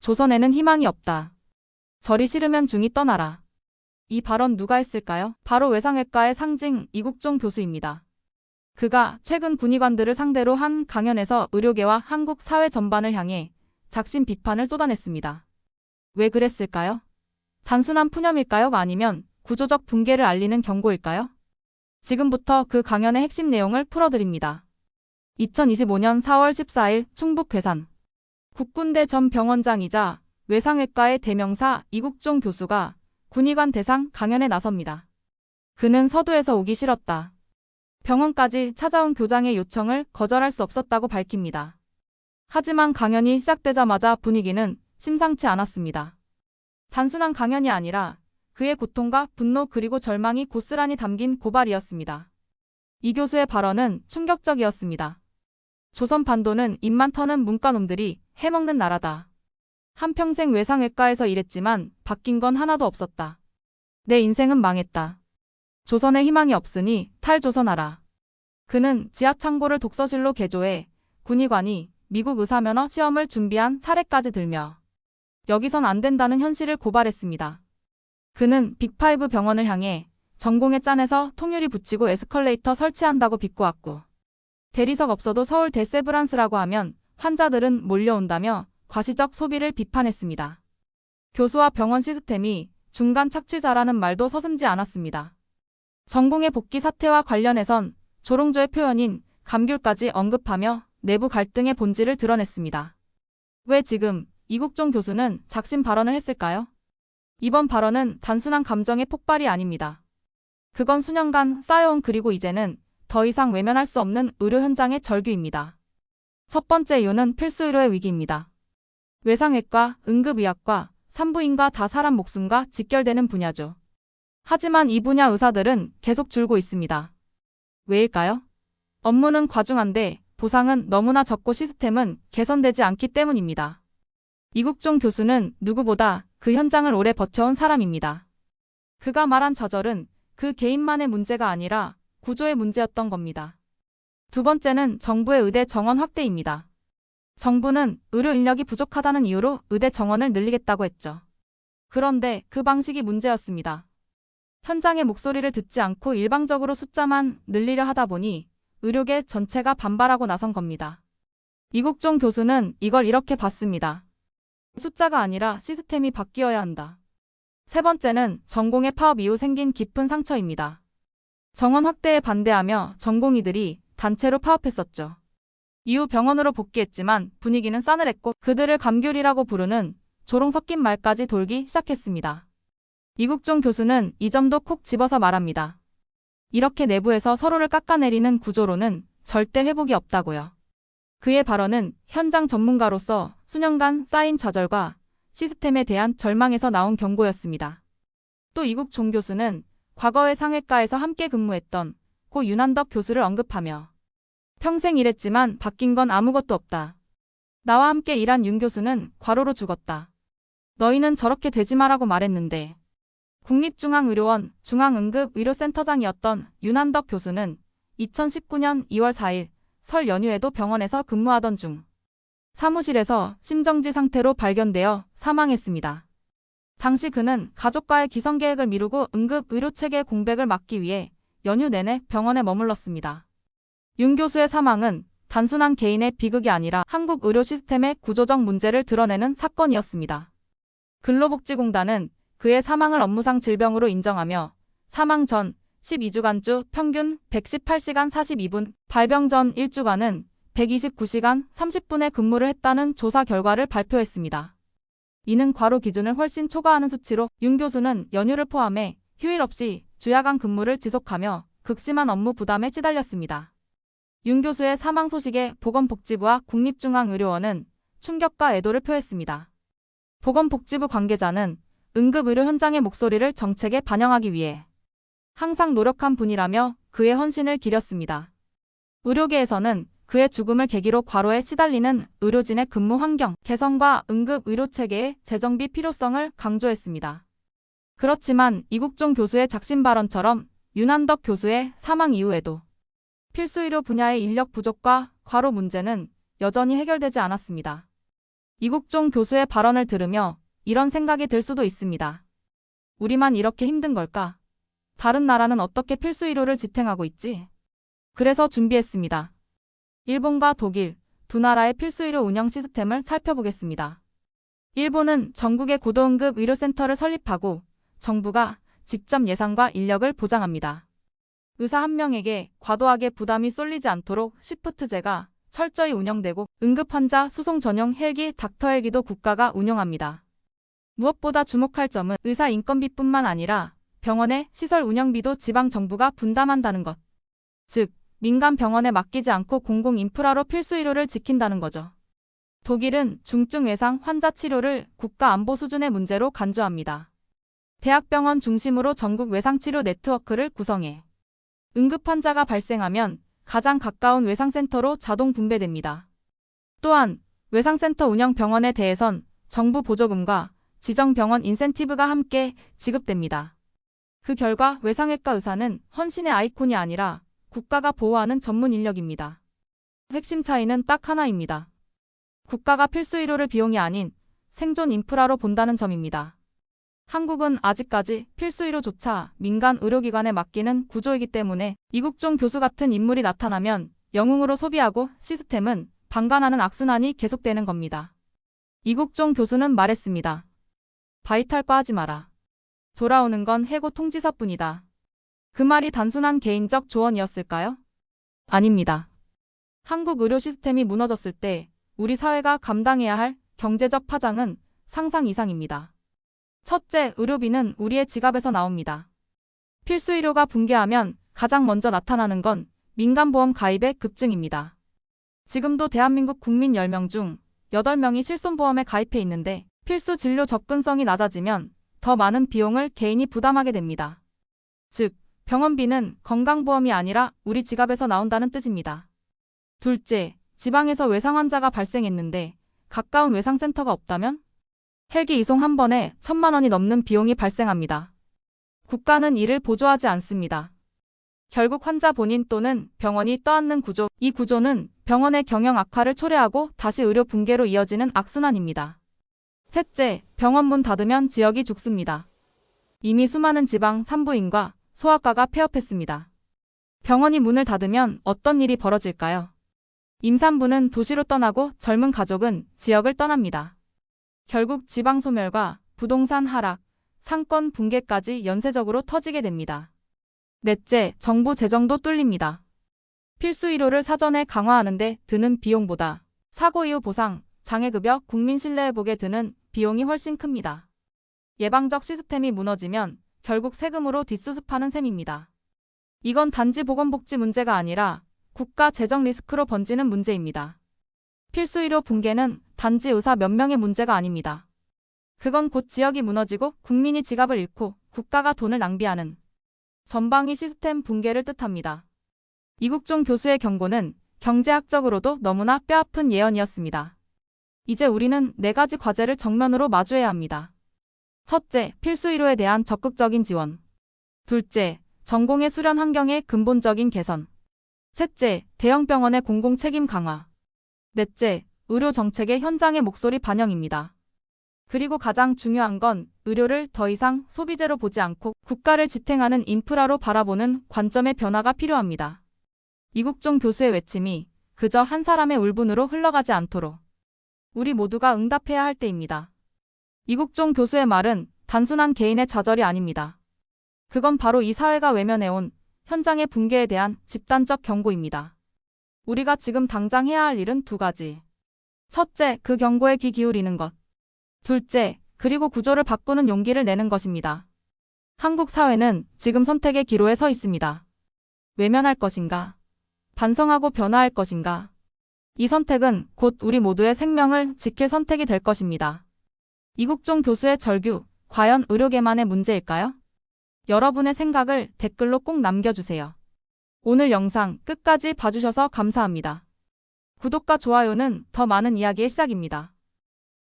조선에는 희망이 없다. 절이 싫으면 중이 떠나라. 이 발언 누가 했을까요? 바로 외상외과의 상징 이국종 교수입니다. 그가 최근 군의관들을 상대로 한 강연에서 의료계와 한국 사회 전반을 향해 작심 비판을 쏟아냈습니다. 왜 그랬을까요? 단순한 푸념일까요? 아니면 구조적 붕괴를 알리는 경고일까요? 지금부터 그 강연의 핵심 내용을 풀어드립니다. 2025년 4월 14일 충북 괴산 국군대 전 병원장이자 외상외과의 대명사 이국종 교수가 군의관 대상 강연에 나섭니다. 그는 서두에서 오기 싫었다. 병원까지 찾아온 교장의 요청을 거절할 수 없었다고 밝힙니다. 하지만 강연이 시작되자마자 분위기는 심상치 않았습니다. 단순한 강연이 아니라 그의 고통과 분노 그리고 절망이 고스란히 담긴 고발이었습니다. 이 교수의 발언은 충격적이었습니다. 조선 반도는 입만 터는 문과놈들이 해먹는 나라다. 한평생 외상외과에서 일했지만 바뀐 건 하나도 없었다. 내 인생은 망했다. 조선에 희망이 없으니 탈조선하라. 그는 지하창고를 독서실로 개조해 군의관이 미국 의사면허 시험을 준비한 사례까지 들며 여기선 안 된다는 현실을 고발했습니다. 그는 빅5 병원을 향해 전공의 짠에서 통유리 붙이고 에스컬레이터 설치한다고 비꼬았고 대리석 없어도 서울 데세브란스라고 하면 환자들은 몰려온다며 과시적 소비를 비판했습니다. 교수와 병원 시스템이 중간 착취자라는 말도 서슴지 않았습니다. 전공의 복귀 사태와 관련해선 조롱조의 표현인 감귤까지 언급하며 내부 갈등의 본질을 드러냈습니다. 왜 지금 이국종 교수는 작심 발언을 했을까요? 이번 발언은 단순한 감정의 폭발이 아닙니다. 그건 수년간 쌓여온 그리고 이제는 더 이상 외면할 수 없는 의료 현장의 절규입니다. 첫 번째 이유는 필수 의료의 위기입니다. 외상외과, 응급의학과, 산부인과 다 사람 목숨과 직결되는 분야죠. 하지만 이 분야 의사들은 계속 줄고 있습니다. 왜일까요? 업무는 과중한데 보상은 너무나 적고 시스템은 개선되지 않기 때문입니다. 이국종 교수는 누구보다 그 현장을 오래 버텨온 사람입니다. 그가 말한 저절은 그 개인만의 문제가 아니라 구조의 문제였던 겁니다. 두 번째는 정부의 의대 정원 확대입니다. 정부는 의료 인력이 부족하다는 이유로 의대 정원을 늘리겠다고 했죠. 그런데 그 방식이 문제였습니다. 현장의 목소리를 듣지 않고 일방적으로 숫자만 늘리려 하다 보니 의료계 전체가 반발하고 나선 겁니다. 이국종 교수는 이걸 이렇게 봤습니다. 숫자가 아니라 시스템이 바뀌어야 한다. 세 번째는 전공의 파업 이후 생긴 깊은 상처입니다. 정원 확대에 반대하며 전공의들이 단체로 파업했었죠. 이후 병원으로 복귀했지만 분위기는 싸늘했고 그들을 감귤이라고 부르는 조롱 섞인 말까지 돌기 시작했습니다. 이국종 교수는 이 점도 콕 집어서 말합니다. 이렇게 내부에서 서로를 깎아내리는 구조로는 절대 회복이 없다고요. 그의 발언은 현장 전문가로서 수년간 쌓인 좌절과 시스템에 대한 절망에서 나온 경고였습니다. 또 이국종 교수는 과거의 상외과에서 함께 근무했던 고 윤한덕 교수를 언급하며 평생 일했지만 바뀐 건 아무것도 없다. 나와 함께 일한 윤 교수는 과로로 죽었다. 너희는 저렇게 되지 마라고 말했는데. 국립중앙의료원 중앙응급의료센터장이었던 윤한덕 교수는 2019년 2월 4일 설 연휴에도 병원에서 근무하던 중 사무실에서 심정지 상태로 발견되어 사망했습니다. 당시 그는 가족과의 기성계획을 미루고 응급의료체계 공백을 막기 위해 연휴 내내 병원에 머물렀습니다. 윤 교수의 사망은 단순한 개인의 비극이 아니라 한국 의료 시스템의 구조적 문제를 드러내는 사건이었습니다. 근로복지공단은 그의 사망을 업무상 질병으로 인정하며 사망 전 12주간 주 평균 118시간 42분, 발병 전 1주간은 129시간 30분의 근무를 했다는 조사 결과를 발표했습니다. 이는 과로 기준을 훨씬 초과하는 수치로 윤 교수는 연휴를 포함해 휴일 없이 주야간 근무를 지속하며 극심한 업무 부담에 시달렸습니다. 윤 교수의 사망 소식에 보건복지부와 국립중앙의료원은 충격과 애도를 표했습니다. 보건복지부 관계자는 응급의료 현장의 목소리를 정책에 반영하기 위해 항상 노력한 분이라며 그의 헌신을 기렸습니다. 의료계에서는 그의 죽음을 계기로 과로에 시달리는 의료진의 근무 환경 개선과 응급의료체계의 재정비 필요성을 강조했습니다. 그렇지만 이국종 교수의 작심 발언처럼 윤한덕 교수의 사망 이후에도 필수의료 분야의 인력 부족과 과로 문제는 여전히 해결되지 않았습니다. 이국종 교수의 발언을 들으며 이런 생각이 들 수도 있습니다. 우리만 이렇게 힘든 걸까? 다른 나라는 어떻게 필수 의료를 지탱하고 있지? 그래서 준비했습니다. 일본과 독일 두 나라의 필수 의료 운영 시스템을 살펴보겠습니다. 일본은 전국에 고도응급 의료센터를 설립하고 정부가 직접 예산과 인력을 보장합니다. 의사 한 명에게 과도하게 부담이 쏠리지 않도록 시프트제가 철저히 운영되고 응급환자 수송 전용 헬기 닥터 헬기도 국가가 운영합니다. 무엇보다 주목할 점은 의사 인건비뿐만 아니라 병원의 시설 운영비도 지방 정부가 분담한다는 것. 즉, 민간 병원에 맡기지 않고 공공 인프라로 필수 의료를 지킨다는 거죠. 독일은 중증 외상 환자 치료를 국가 안보 수준의 문제로 간주합니다. 대학병원 중심으로 전국 외상치료 네트워크를 구성해 응급 환자가 발생하면 가장 가까운 외상센터로 자동 분배됩니다. 또한 외상센터 운영 병원에 대해선 정부 보조금과 지정병원 인센티브가 함께 지급됩니다. 그 결과 외상외과 의사는 헌신의 아이콘이 아니라 국가가 보호하는 전문 인력입니다. 핵심 차이는 딱 하나입니다. 국가가 필수 의료를 비용이 아닌 생존 인프라로 본다는 점입니다. 한국은 아직까지 필수 의료조차 민간 의료기관에 맡기는 구조이기 때문에 이국종 교수 같은 인물이 나타나면 영웅으로 소비하고 시스템은 방관하는 악순환이 계속되는 겁니다. 이국종 교수는 말했습니다. 바이탈과 하지 마라. 돌아오는 건 해고 통지서뿐이다. 그 말이 단순한 개인적 조언이었을까요? 아닙니다. 한국 의료 시스템이 무너졌을 때 우리 사회가 감당해야 할 경제적 파장은 상상 이상입니다. 첫째, 의료비는 우리의 지갑에서 나옵니다. 필수 의료가 붕괴하면 가장 먼저 나타나는 건 민간보험 가입의 급증입니다. 지금도 대한민국 국민 10명 중 8명이 실손보험에 가입해 있는데 필수 진료 접근성이 낮아지면 더 많은 비용을 개인이 부담하게 됩니다. 즉, 병원비는 건강보험이 아니라 우리 지갑에서 나온다는 뜻입니다. 둘째, 지방에서 외상 환자가 발생했는데 가까운 외상센터가 없다면? 헬기 이송 한 번에 1,000만 원이 넘는 비용이 발생합니다. 국가는 이를 보조하지 않습니다. 결국 환자 본인 또는 병원이 떠안는 구조, 이 구조는 병원의 경영 악화를 초래하고 다시 의료 붕괴로 이어지는 악순환입니다. 셋째, 병원 문 닫으면 지역이 죽습니다. 이미 수많은 지방 산부인과 소아과가 폐업했습니다. 병원이 문을 닫으면 어떤 일이 벌어질까요? 임산부는 도시로 떠나고 젊은 가족은 지역을 떠납니다. 결국 지방 소멸과 부동산 하락, 상권 붕괴까지 연쇄적으로 터지게 됩니다. 넷째, 정부 재정도 뚫립니다. 필수 의료를 사전에 강화하는 데 드는 비용보다 사고 이후 보상, 장애급여, 국민 신뢰 회복에 드는 비용이 훨씬 큽니다. 예방적 시스템이 무너지면 결국 세금으로 뒷수습하는 셈입니다. 이건 단지 보건복지 문제가 아니라 국가 재정 리스크로 번지는 문제입니다. 필수 의료 붕괴는 단지 의사 몇 명의 문제가 아닙니다. 그건 곧 지역이 무너지고 국민이 지갑을 잃고 국가가 돈을 낭비하는 전방위 시스템 붕괴를 뜻합니다. 이국종 교수의 경고는 경제학적으로도 너무나 뼈아픈 예언이었습니다. 이제 우리는 4가지 과제를 정면으로 마주해야 합니다. 첫째, 필수 의료에 대한 적극적인 지원. 둘째, 전공의 수련 환경의 근본적인 개선. 셋째, 대형 병원의 공공 책임 강화. 넷째, 의료 정책의 현장의 목소리 반영입니다. 그리고 가장 중요한 건 의료를 더 이상 소비재로 보지 않고 국가를 지탱하는 인프라로 바라보는 관점의 변화가 필요합니다. 이국종 교수의 외침이 그저 한 사람의 울분으로 흘러가지 않도록 우리 모두가 응답해야 할 때입니다. 이국종 교수의 말은 단순한 개인의 좌절이 아닙니다. 그건 바로 이 사회가 외면해온 현장의 붕괴에 대한 집단적 경고입니다. 우리가 지금 당장 해야 할 일은 2가지. 첫째, 그 경고에 귀 기울이는 것. 둘째, 그리고 구조를 바꾸는 용기를 내는 것입니다. 한국 사회는 지금 선택의 기로에 서 있습니다. 외면할 것인가? 반성하고 변화할 것인가? 이 선택은 곧 우리 모두의 생명을 지킬 선택이 될 것입니다. 이국종 교수의 절규, 과연 의료계만의 문제일까요? 여러분의 생각을 댓글로 꼭 남겨주세요. 오늘 영상 끝까지 봐주셔서 감사합니다. 구독과 좋아요는 더 많은 이야기의 시작입니다.